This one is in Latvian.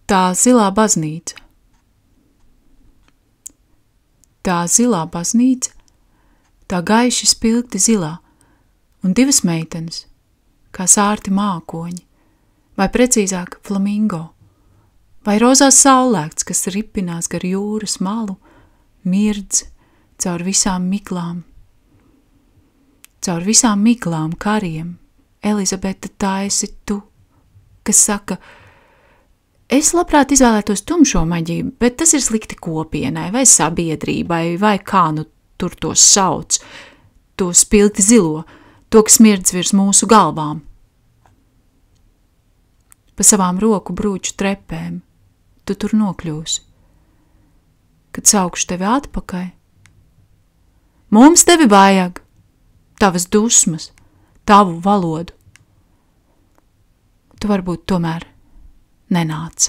Tā zilā baznīca. Tā zilā baznīca, tā gaiši spilgti zilā, un divas meitenes, kā sārti mākoņi, vai precīzāk flamingo, vai rozās saulēkts, kas ripinās gar jūras malu, mirdz caur visām miglām. Caur visām miglām, kariem, Elizabete, tā esi tu, kas saka, es labprāt izvēlētos tumšo maģiju, bet tas ir slikti kopienai vai sabiedrībai, vai kā nu tur to sauc, to spilgti zilo, to, kas mirdz virs mūsu galvām. Pa savām roku brūču trepēm tu tur nokļūsi. Kad saukšu tevi atpakaļ, mums tevi vajag, tavas dusmas, tavu valodu. Tu varbūt tomēr nenāc.